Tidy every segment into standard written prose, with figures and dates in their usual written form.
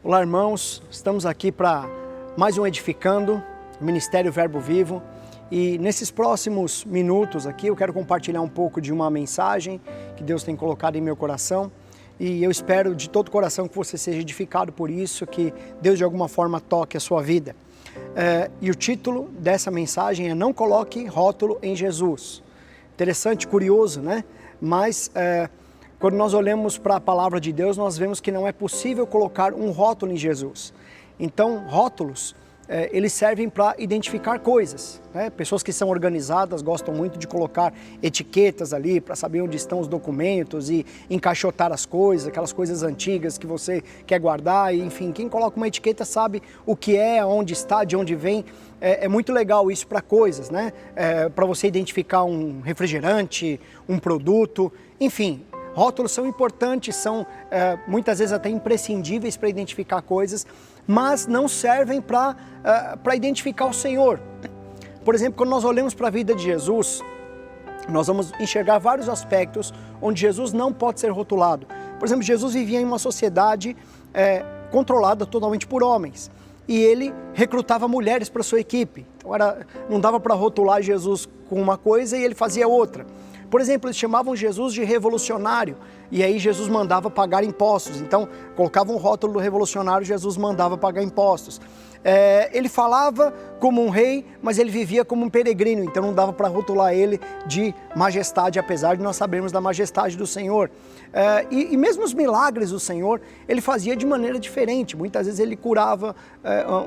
Olá, irmãos, estamos aqui para mais um Edificando, Ministério Verbo Vivo, e nesses próximos minutos aqui eu quero compartilhar um pouco de uma mensagem que Deus tem colocado em meu coração, e eu espero de todo o coração que você seja edificado por isso, que Deus de alguma forma toque a sua vida. E o título dessa mensagem é Não Coloque Rótulo em Jesus. Interessante, curioso, né? Mas quando nós olhamos para a palavra de Deus, nós vemos que não é possível colocar um rótulo em Jesus. Então, rótulos, eles servem para identificar coisas, né? Pessoas que são organizadas gostam muito de colocar etiquetas ali para saber onde estão os documentos e encaixotar as coisas, aquelas coisas antigas que você quer guardar. E, enfim, quem coloca uma etiqueta sabe o que é, onde está, de onde vem. É muito legal isso para coisas, né? Para você identificar um refrigerante, um produto, enfim. Rótulos são importantes, são muitas vezes até imprescindíveis para identificar coisas, mas não servem para identificar o Senhor. Por exemplo, quando nós olhamos para a vida de Jesus, nós vamos enxergar vários aspectos onde Jesus não pode ser rotulado. Por exemplo, Jesus vivia em uma sociedade controlada totalmente por homens, e ele recrutava mulheres para sua equipe. Então não dava para rotular Jesus com uma coisa e ele fazia outra. Por exemplo, eles chamavam Jesus de revolucionário, e aí Jesus mandava pagar impostos. Então, colocavam um rótulo do revolucionário, Jesus mandava pagar impostos. Ele falava como um rei, mas ele vivia como um peregrino, então não dava para rotular ele de majestade, apesar de nós sabermos da majestade do Senhor. E mesmo os milagres do Senhor, ele fazia de maneira diferente. Muitas vezes ele curava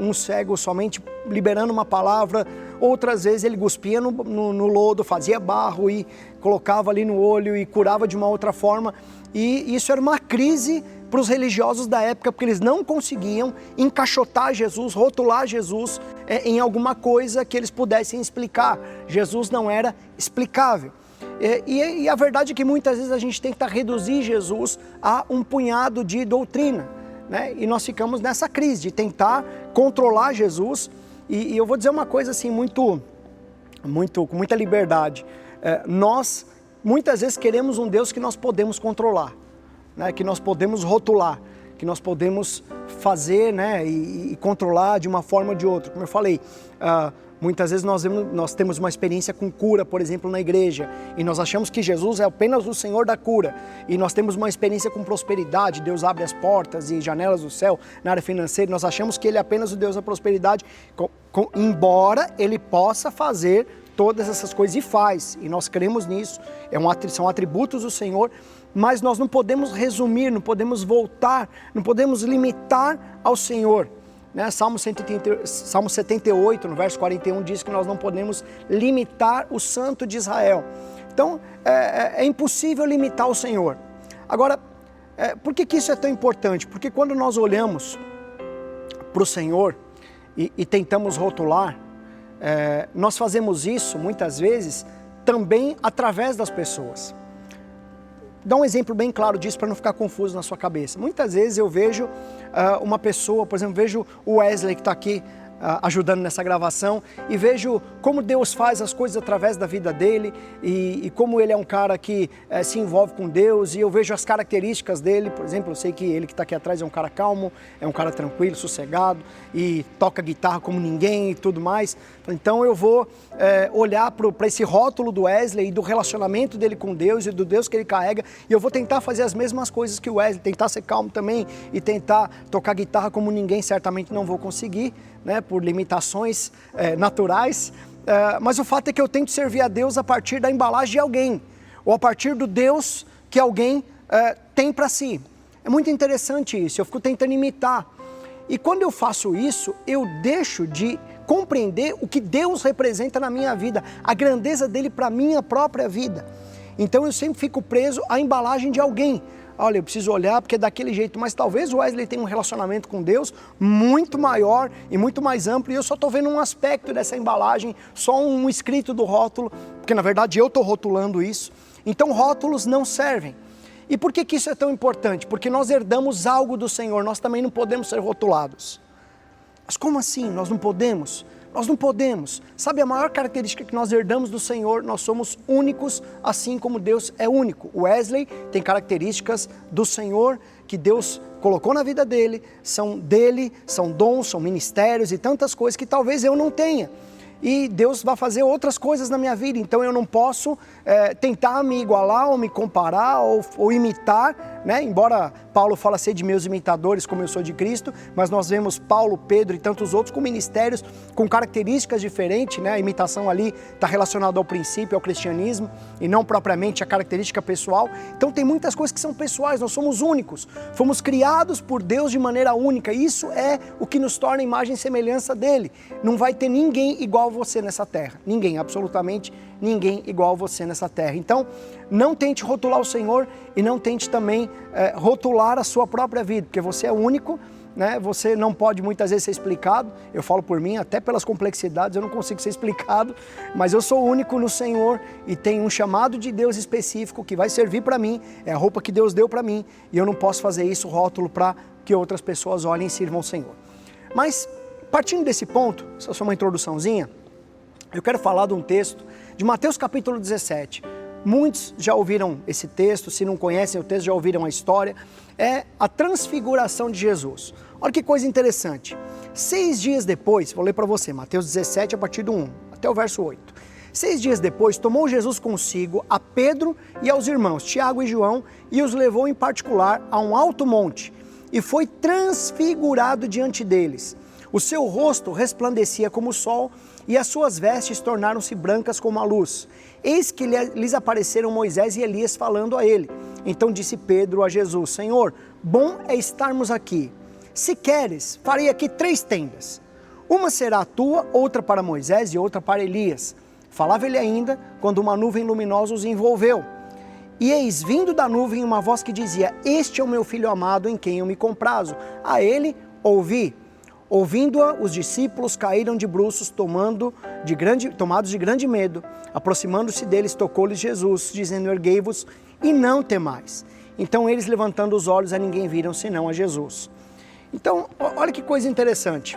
um cego somente liberando uma palavra, outras vezes ele cuspia no lodo, fazia barro e colocava ali no olho e curava de uma outra forma. E isso era uma crise para os religiosos da época, porque eles não conseguiam encaixotar Jesus, rotular Jesus em alguma coisa que eles pudessem explicar. Jesus não era explicável. E a verdade é que muitas vezes a gente tenta reduzir Jesus a um punhado de doutrina, né? E nós ficamos nessa crise de tentar controlar Jesus. E eu vou dizer uma coisa assim, com muita liberdade. Nós muitas vezes queremos um Deus que nós podemos controlar, né? Que nós podemos rotular, que nós podemos fazer, né? e controlar de uma forma ou de outra. Como eu falei, muitas vezes nós temos uma experiência com cura, por exemplo, na igreja, e nós achamos que Jesus é apenas o Senhor da cura, e nós temos uma experiência com prosperidade, Deus abre as portas e janelas do céu na área financeira, nós achamos que Ele é apenas o Deus da prosperidade, embora Ele possa fazer todas essas coisas, e faz, e nós cremos nisso, são atributos do Senhor, mas nós não podemos resumir, não podemos voltar, não podemos limitar ao Senhor. Salmo 78, no verso 41, diz que nós não podemos limitar o Santo de Israel. Então, é impossível limitar o Senhor. Agora, por que isso é tão importante? Porque quando nós olhamos para o Senhor e tentamos rotular, nós fazemos isso, muitas vezes, também através das pessoas. Dá um exemplo bem claro disso para não ficar confuso na sua cabeça. Muitas vezes eu vejo uma pessoa, por exemplo, vejo o Wesley que está aqui ajudando nessa gravação, e vejo como Deus faz as coisas através da vida dele, e como ele é um cara que se envolve com Deus, e eu vejo as características dele. Por exemplo, eu sei que ele que está aqui atrás é um cara calmo, é um cara tranquilo, sossegado, e toca guitarra como ninguém e tudo mais. Então eu vou olhar para esse rótulo do Wesley e do relacionamento dele com Deus e do Deus que ele carrega, e eu vou tentar fazer as mesmas coisas que o Wesley, tentar ser calmo também e tentar tocar guitarra como ninguém. Certamente não vou conseguir, né, por limitações naturais, mas o fato é que eu tento servir a Deus a partir da embalagem de alguém, ou a partir do Deus que alguém tem para si. É muito interessante isso, eu fico tentando imitar. E quando eu faço isso, eu deixo de compreender o que Deus representa na minha vida, a grandeza dele para a minha própria vida. Então eu sempre fico preso à embalagem de alguém. Olha, eu preciso olhar porque é daquele jeito, mas talvez o Wesley tenha um relacionamento com Deus muito maior e muito mais amplo, e eu só estou vendo um aspecto dessa embalagem, só um escrito do rótulo, porque na verdade eu estou rotulando isso. Então rótulos não servem. E por que isso é tão importante? Porque nós herdamos algo do Senhor, nós também não podemos ser rotulados. Mas como assim? Nós não podemos? Nós não podemos. Sabe, a maior característica que nós herdamos do Senhor, nós somos únicos, assim como Deus é único. O Wesley tem características do Senhor que Deus colocou na vida dele, são dons, são ministérios e tantas coisas que talvez eu não tenha. E Deus vai fazer outras coisas na minha vida, então eu não posso tentar me igualar ou me comparar ou imitar, né? Embora Paulo fala ser de meus imitadores como eu sou de Cristo, mas nós vemos Paulo, Pedro e tantos outros com ministérios, com características diferentes, né? A imitação ali está relacionada ao princípio, ao cristianismo e não propriamente à característica pessoal. Então tem muitas coisas que são pessoais, nós somos únicos, fomos criados por Deus de maneira única, isso é o que nos torna imagem e semelhança dele. Não vai ter ninguém igual a você nessa terra, ninguém, absolutamente ninguém igual a você nessa terra. Então não tente rotular o Senhor e não tente também rotular a sua própria vida, porque você é único, né? Você não pode muitas vezes ser explicado. Eu falo por mim, até pelas complexidades eu não consigo ser explicado, mas eu sou único no Senhor e tenho um chamado de Deus específico que vai servir para mim, é a roupa que Deus deu para mim e eu não posso fazer isso rótulo para que outras pessoas olhem e sirvam ao Senhor. Mas partindo desse ponto, essa é só uma introduçãozinha, eu quero falar de um texto de Mateus capítulo 17. Muitos já ouviram esse texto, se não conhecem o texto, já ouviram a história. É a transfiguração de Jesus. Olha que coisa interessante. 6 dias depois, vou ler para você, Mateus 17, a partir do 1, até o verso 8. 6 dias depois, tomou Jesus consigo a Pedro e aos irmãos, Tiago e João, e os levou em particular a um alto monte, e foi transfigurado diante deles. O seu rosto resplandecia como o sol, e as suas vestes tornaram-se brancas como a luz. Eis que lhes apareceram Moisés e Elias falando a ele. Então disse Pedro a Jesus: Senhor, bom é estarmos aqui. Se queres, farei aqui 3 tendas. Uma será a tua, outra para Moisés e outra para Elias. Falava ele ainda, quando uma nuvem luminosa os envolveu. E eis vindo da nuvem uma voz que dizia: Este é o meu filho amado em quem eu me comprazo. A ele ouvi. Ouvindo-a, os discípulos caíram de bruços, tomados de grande medo. Aproximando-se deles, tocou-lhes Jesus, dizendo: Erguei-vos e não temais. Então eles, levantando os olhos, a ninguém viram, senão a Jesus. Então, olha que coisa interessante.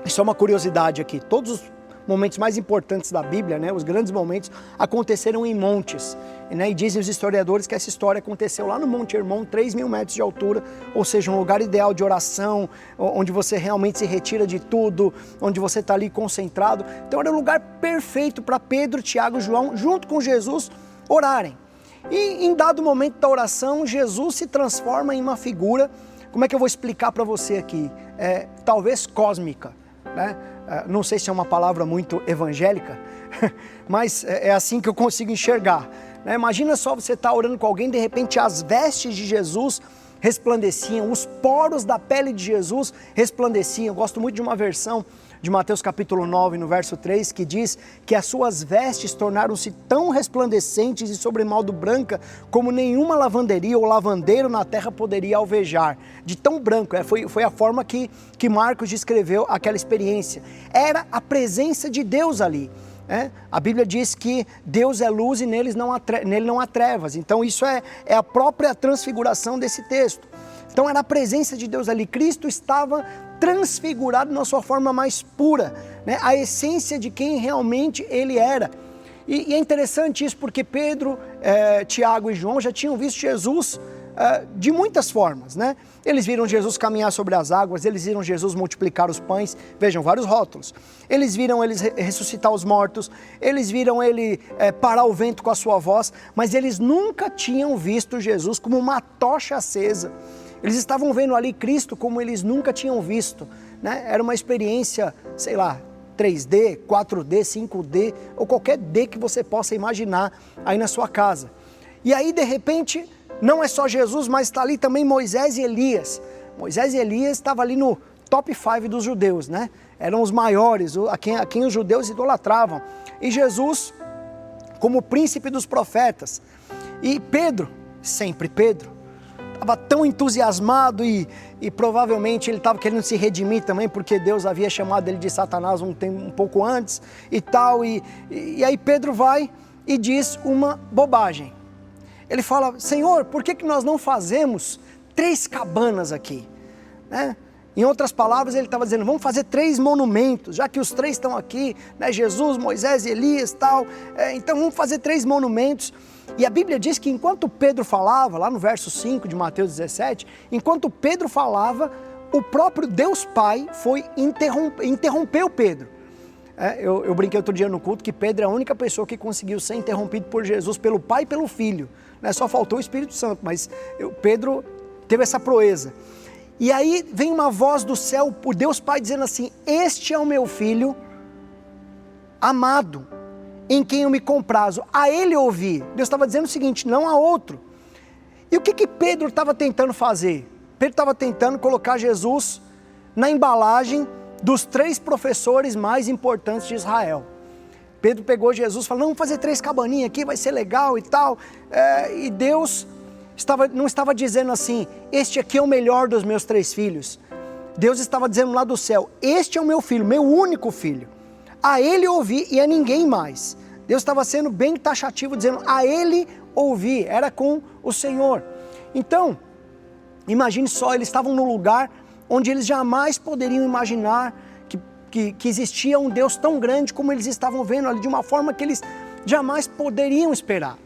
Isso é uma curiosidade aqui. Todos os momentos mais importantes da Bíblia, né, os grandes momentos, aconteceram em montes. E dizem os historiadores que essa história aconteceu lá no Monte Hermon, 3.000 metros de altura, ou seja, um lugar ideal de oração, onde você realmente se retira de tudo, onde você está ali concentrado. Então era um lugar perfeito para Pedro, Tiago e João, junto com Jesus, orarem. E em dado momento da oração, Jesus se transforma em uma figura, como é que eu vou explicar para você aqui? Talvez cósmica, né? Não sei se é uma palavra muito evangélica, mas é assim que eu consigo enxergar. Imagina só você estar orando com alguém, de repente as vestes de Jesus resplandeciam, os poros da pele de Jesus resplandeciam. Eu gosto muito de uma versão de Mateus capítulo 9, no verso 3, que diz que as suas vestes tornaram-se tão resplandecentes e sobremodo branca como nenhuma lavanderia ou lavandeiro na terra poderia alvejar. De tão branco, foi a forma que Marcos descreveu aquela experiência. Era a presença de Deus ali. A Bíblia diz que Deus é luz e nele não há trevas. Então isso é a própria transfiguração desse texto. Então era a presença de Deus ali. Cristo estava transfigurado na sua forma mais pura, né? A essência de quem realmente ele era. E é interessante isso porque Pedro, Tiago e João já tinham visto Jesus de muitas formas, né? Eles viram Jesus caminhar sobre as águas, eles viram Jesus multiplicar os pães, vejam, vários rótulos. Eles viram ele ressuscitar os mortos, eles viram ele parar o vento com a sua voz, mas eles nunca tinham visto Jesus como uma tocha acesa. Eles estavam vendo ali Cristo como eles nunca tinham visto, né? Era uma experiência, sei lá, 3D, 4D, 5D, ou qualquer D que você possa imaginar aí na sua casa. E aí, de repente, não é só Jesus, mas está ali também Moisés e Elias. Moisés e Elias estavam ali no top 5 dos judeus, né? Eram os maiores, a quem os judeus idolatravam. E Jesus, como príncipe dos profetas. E Pedro, sempre Pedro, estava tão entusiasmado e provavelmente ele estava querendo se redimir também, porque Deus havia chamado ele de Satanás um pouco antes e tal. E aí Pedro vai e diz uma bobagem. Ele fala: Senhor, por que nós não fazemos 3 cabanas aqui? Né? Em outras palavras, ele estava dizendo, vamos fazer 3 monumentos, já que os 3 estão aqui, né, Jesus, Moisés e Elias e tal, então vamos fazer 3 monumentos. E a Bíblia diz que enquanto Pedro falava, lá no verso 5 de Mateus 17, enquanto Pedro falava, o próprio Deus Pai foi interrompeu Pedro. Eu brinquei outro dia no culto que Pedro é a única pessoa que conseguiu ser interrompido por Jesus, pelo Pai e pelo Filho. Né? Só faltou o Espírito Santo, mas Pedro teve essa proeza. E aí vem uma voz do céu, por Deus Pai, dizendo assim, este é o meu Filho amado, em quem eu me comprazo, a ele ouvi. Deus estava dizendo o seguinte, não a outro. E o que Pedro estava tentando fazer? Pedro estava tentando colocar Jesus na embalagem dos 3 professores mais importantes de Israel. Pedro pegou Jesus e falou, não, vamos fazer 3 cabaninhas aqui, vai ser legal e tal. E Deus não estava dizendo assim, este aqui é o melhor dos meus 3 filhos. Deus estava dizendo lá do céu, este é o meu filho, meu único filho. A ele ouvi e a ninguém mais. Deus estava sendo bem taxativo, dizendo, a ele ouvi, era com o Senhor. Então, imagine só, eles estavam num lugar onde eles jamais poderiam imaginar que existia um Deus tão grande como eles estavam vendo ali, de uma forma que eles jamais poderiam esperar.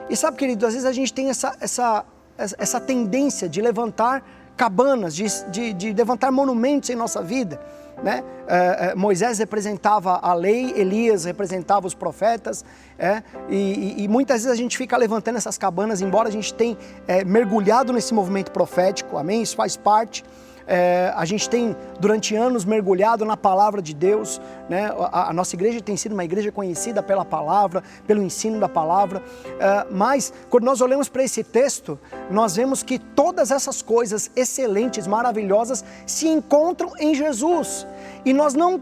E sabe, querido, às vezes a gente tem essa tendência de levantar cabanas, de levantar monumentos em nossa vida, né? Moisés representava a lei, Elias representava os profetas, e muitas vezes a gente fica levantando essas cabanas, embora a gente tenha mergulhado nesse movimento profético, amém? Isso faz parte. A gente tem durante anos mergulhado na palavra de Deus, né? A nossa igreja tem sido uma igreja conhecida pela palavra, pelo ensino da palavra, mas quando nós olhamos para esse texto, nós vemos que todas essas coisas excelentes, maravilhosas, se encontram em Jesus, e nós não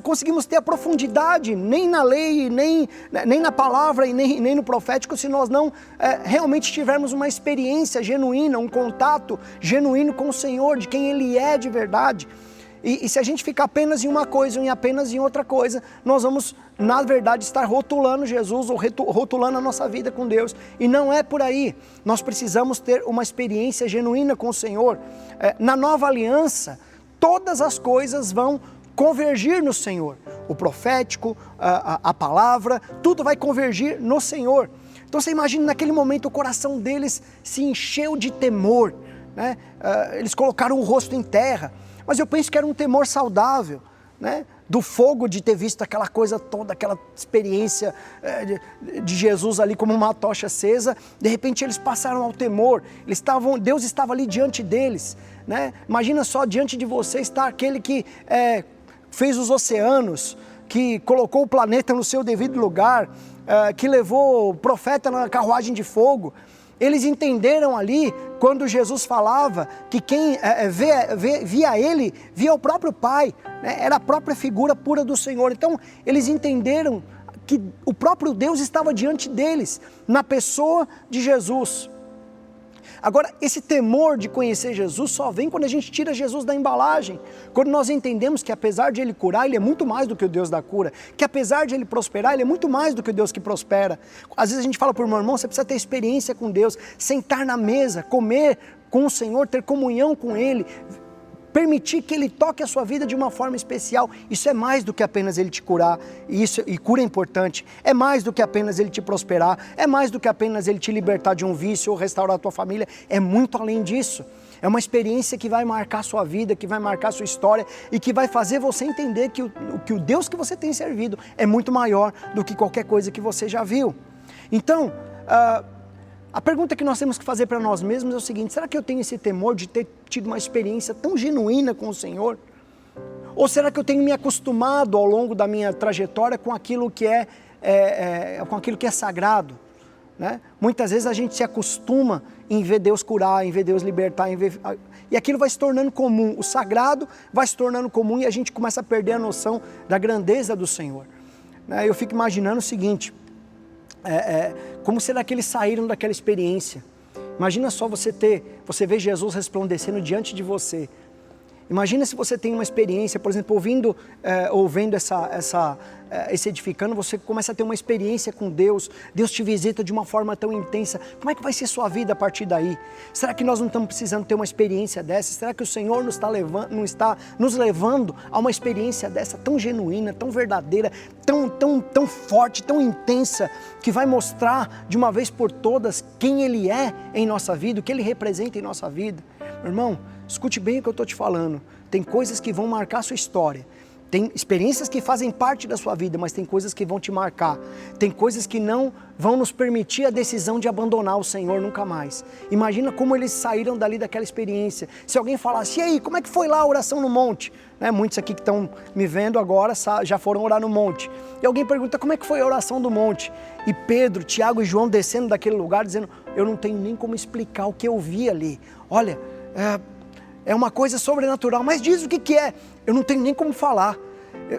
conseguimos ter a profundidade, nem na lei, nem na palavra, e nem no profético, se nós não realmente tivermos uma experiência genuína, um contato genuíno com o Senhor, de quem Ele é de verdade. E se a gente ficar apenas em uma coisa, ou apenas em outra coisa, nós vamos, na verdade, estar rotulando Jesus, ou rotulando a nossa vida com Deus, e não é por aí. Nós precisamos ter uma experiência genuína com o Senhor. Na nova aliança, todas as coisas vão convergir no Senhor, o profético, a palavra, tudo vai convergir no Senhor. Então você imagina, naquele momento o coração deles se encheu de temor, né? Eles colocaram o rosto em terra, mas eu penso que era um temor saudável, né? Do fogo, de ter visto aquela coisa toda, aquela experiência de Jesus ali como uma tocha acesa. De repente eles passaram ao temor, Deus estava ali diante deles, né? Imagina só, diante de você está aquele que fez os oceanos, que colocou o planeta no seu devido lugar, que levou o profeta na carruagem de fogo. Eles entenderam ali, quando Jesus falava, que quem via ele, via o próprio Pai, né? Era a própria figura pura do Senhor. Então, eles entenderam que o próprio Deus estava diante deles, na pessoa de Jesus. Agora, esse temor de conhecer Jesus só vem quando a gente tira Jesus da embalagem, quando nós entendemos que apesar de Ele curar, Ele é muito mais do que o Deus da cura, que apesar de Ele prosperar, Ele é muito mais do que o Deus que prospera. Às vezes a gente fala para o irmão, você precisa ter experiência com Deus, sentar na mesa, comer com o Senhor, ter comunhão com Ele, permitir que Ele toque a sua vida de uma forma especial. Isso é mais do que apenas Ele te curar, e cura é importante, é mais do que apenas Ele te prosperar, é mais do que apenas Ele te libertar de um vício ou restaurar a tua família, é muito além disso. É uma experiência que vai marcar a sua vida, que vai marcar a sua história e que vai fazer você entender que o Deus que você tem servido é muito maior do que qualquer coisa que você já viu. Então, a pergunta que nós temos que fazer para nós mesmos é o seguinte: será que eu tenho esse temor de ter tido uma experiência tão genuína com o Senhor? Ou será que eu tenho me acostumado ao longo da minha trajetória com aquilo que é sagrado? Né? Muitas vezes a gente se acostuma em ver Deus curar, em ver Deus libertar, e aquilo vai se tornando comum, o sagrado vai se tornando comum e a gente começa a perder a noção da grandeza do Senhor. Eu fico imaginando o seguinte, como será que eles saíram daquela experiência? Imagina só você ver Jesus resplandecendo diante de você, Imagina se você tem uma experiência, por exemplo, ouvindo esse edificando, você começa a ter uma experiência com Deus, Deus te visita de uma forma tão intensa. Como é que vai ser sua vida a partir daí? Será que nós não estamos precisando ter uma experiência dessa? Será que o Senhor não está nos levando a uma experiência dessa tão genuína, tão verdadeira, tão forte, tão intensa, que vai mostrar de uma vez por todas quem Ele é em nossa vida, o que Ele representa em nossa vida? Meu irmão, escute bem o que eu estou te falando. Tem coisas que vão marcar a sua história. Tem experiências que fazem parte da sua vida, mas tem coisas que vão te marcar. Tem coisas que não vão nos permitir a decisão de abandonar o Senhor nunca mais. Imagina como eles saíram dali daquela experiência. Se alguém falasse, e aí, como é que foi lá a oração no monte? Muitos aqui que estão me vendo agora já foram orar no monte. E alguém pergunta, como é que foi a oração do monte? E Pedro, Tiago e João descendo daquele lugar dizendo, eu não tenho nem como explicar o que eu vi ali. Olha, é uma coisa sobrenatural, mas diz o que é. Eu não tenho nem como falar.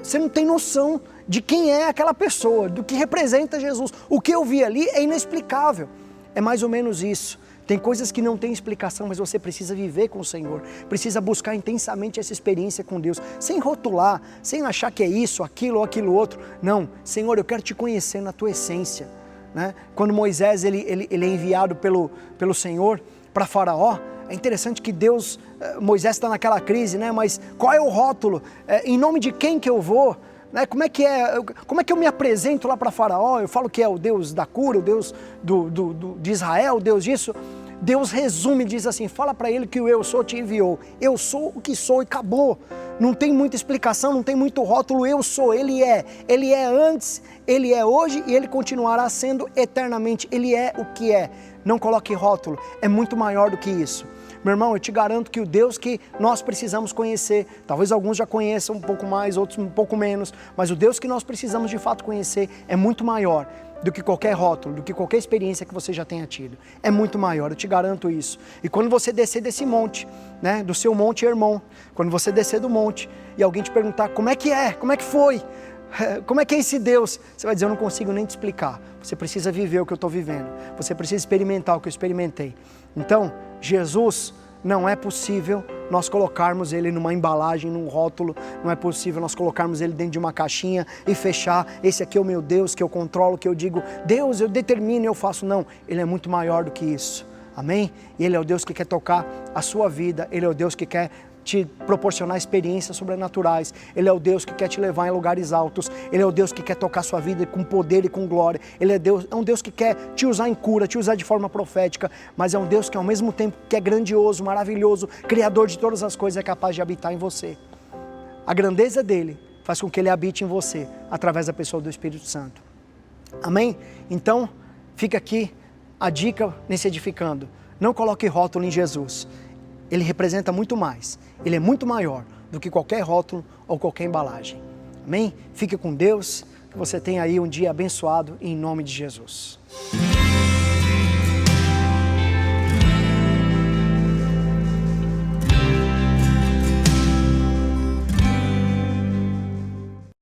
Você não tem noção de quem é aquela pessoa, do que representa Jesus. O que eu vi ali é inexplicável. É mais ou menos isso. Tem coisas que não têm explicação, mas você precisa viver com o Senhor. Precisa buscar intensamente essa experiência com Deus. Sem rotular, sem achar que é isso, aquilo ou aquilo outro. Não, Senhor, eu quero te conhecer na tua essência. Quando Moisés ele é enviado pelo Senhor para Faraó, é interessante que Moisés está naquela crise, mas qual é o rótulo? Em nome de quem que eu vou? Como é que eu me apresento lá para Faraó? Eu falo que é o Deus da cura, o Deus de Israel, o Deus disso. Deus resume, diz assim, fala para ele que o eu sou te enviou. Eu sou o que sou e acabou. Não tem muita explicação, não tem muito rótulo, eu sou, Ele é. Ele é antes, Ele é hoje e Ele continuará sendo eternamente. Ele é o que é. Não coloque rótulo, é muito maior do que isso. Meu irmão, eu te garanto que o Deus que nós precisamos conhecer, talvez alguns já conheçam um pouco mais, outros um pouco menos, mas o Deus que nós precisamos de fato conhecer é muito maior do que qualquer rótulo, do que qualquer experiência que você já tenha tido. É muito maior, eu te garanto isso. E quando você descer desse monte, do seu monte irmão, quando você descer do monte e alguém te perguntar como é que foi, como é que é esse Deus? Você vai dizer, eu não consigo nem te explicar. Você precisa viver o que eu estou vivendo. Você precisa experimentar o que eu experimentei. Então, Jesus, não é possível nós colocarmos Ele numa embalagem, num rótulo. Não é possível nós colocarmos Ele dentro de uma caixinha e fechar. Esse aqui é o meu Deus, que eu controlo, que eu digo, Deus, eu determino, eu faço. Não, Ele é muito maior do que isso. Amém? E Ele é o Deus que quer tocar a sua vida. Ele é o Deus que quer te proporcionar experiências sobrenaturais. Ele é o Deus que quer te levar em lugares altos. Ele é o Deus que quer tocar sua vida com poder e com glória. Ele é um Deus que quer te usar em cura, te usar de forma profética, mas é um Deus que ao mesmo tempo que é grandioso, maravilhoso, criador de todas as coisas, é capaz de habitar em você. A grandeza dele faz com que ele habite em você através da pessoa do Espírito Santo. Amém? Então, fica aqui a dica nesse edificando. Não coloque rótulo em Jesus. Ele representa muito mais. Ele é muito maior do que qualquer rótulo ou qualquer embalagem. Amém? Fique com Deus. Que você tenha aí um dia abençoado em nome de Jesus.